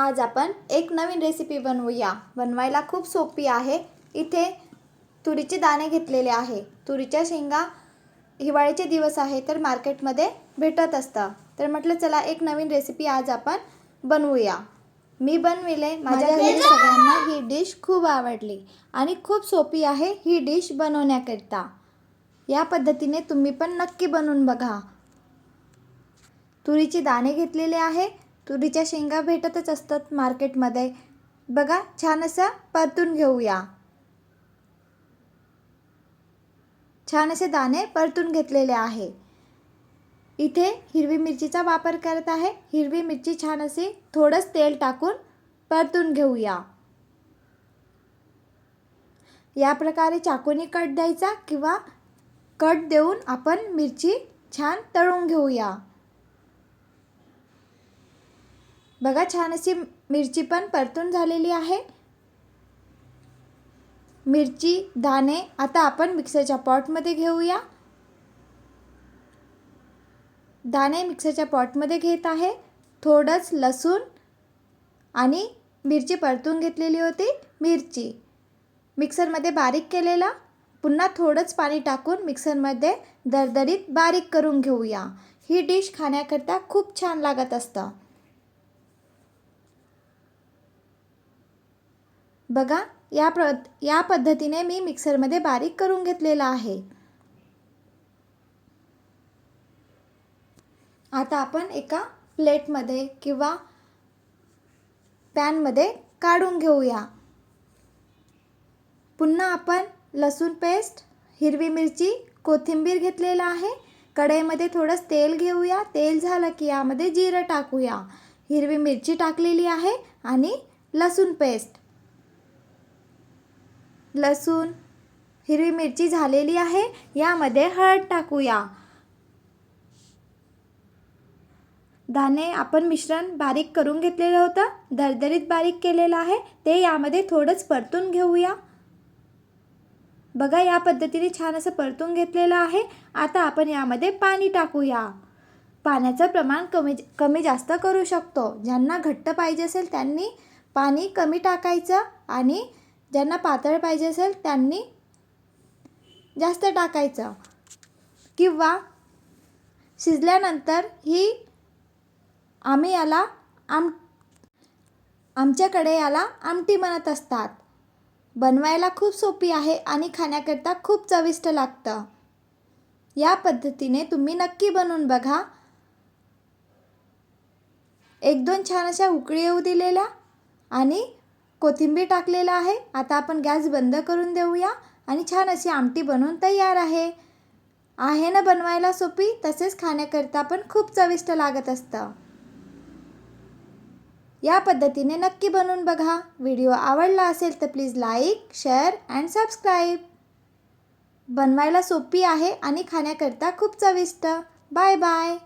आज आपण एक नवीन रेसिपी बनवूया। बनवायला खूप सोपी आहे। इथे तुरीचे दाणे घेतलेले आहे। तुरीच्या शेंगा हिवाळ्याचे दिवस आहे तर मार्केटमध्ये भेटत असतात। तर म्हटलं चला एक नवीन रेसिपी आज आपण बनवूया। मी बनविले, माझ्या घरी सगळ्यांना ही डिश खूप आवडली आणि खूप सोपी आहे ही डिश बनवण्याकरिता। या पद्धतीने तुम्ही पण नक्की बनवून बघा। तुरीचे दाणे घेतलेले आहे। तुरीच्या शेंगा भेटतच असतात मार्केटमध्ये। बघा, छान असं परतून घेऊया। छान असे दाणे परतून घेतलेले आहे। इथे हिरवी मिरचीचा वापर करत आहे। हिरवी मिरची छान असे थोडंच तेल टाकून परतून घेऊया। या प्रकारे चाकूने कट द्यायचा किंवा कट देऊन आपण मिरची छान तळून घेऊया। बघा, छान अशी मिरची पण परतून झालेली आहे। मिरची दाणे आता आपण मिक्सरच्या पॉटमध्ये घेऊया। दाणे मिक्सरच्या पॉटमध्ये घेत आहे। थोडंच लसूण आणि मिरची परतून घेतलेली होती मिरची मिक्सरमध्ये बारीक केलेला। पुन्हा थोडंच पाणी टाकून मिक्सरमध्ये दरदरीत बारीक करून घेऊया। ही डिश खाण्याकरता खूप छान लागत असतं। बघा, या पद्धतीने मी मिक्सरमध्ये बारीक करून घेतलेला आहे। आता आपण एका प्लेटमध्ये किंवा पॅनमध्ये काढून घेऊया। पुन्हा आपण लसूण पेस्ट, हिरवी मिरची, कोथिंबीर घेतलेला आहे। कढईमध्ये थोडंच तेल घेऊया। तेल झालं की यामध्ये जिरं टाकूया। हिरवी मिरची टाकलेली आहे आणि लसूण पेस्ट, लसूण हिरवी मिरची झालेली आहे। यामध्ये हळद टाकूया। दाणे आपण मिश्रण बारीक करून घेतलेलं होतं, दरदरीत बारीक केलेलं आहे, ते यामध्ये थोडंच परतून घेऊया। बघा, या पद्धतीने छान असं परतून घेतलेलं आहे। आता आपण यामध्ये पाणी टाकूया। पाण्याचं प्रमाण कमी जास्त करू शकतो। ज्यांना घट्ट पाहिजे असेल त्यांनी पाणी कमी टाकायचं आणि ज्यांना पातळ पाहिजे असेल त्यांनी जास्त टाकायचं। किंवा शिजल्यानंतर आमच्याकडे याला आमटी म्हणत असतात। बनवायला खूप सोपी आहे आणि खाण्याकरता खूप चविष्ट लागतं। या पद्धतीने तुम्ही नक्की बनवून बघा। एक दोन छान अशा उकळी येऊ दिलेल्या आणि कोथिंबीर टाकलेला आहे। आता आपण गॅस बंद करून देऊया आणि छान अशी आमटी बनवून तयार आहे। आहे ना बनवायला सोपी, तसेच खाण्याकरता पण खूप चविष्ट लागत असतं। या पद्धतीने नक्की बनवून बघा। व्हिडिओ आवडला असेल तर please like, share and subscribe. बनवायला सोपी आहे आणि खाण्याकरता खूप चविष्ट। Bye bye.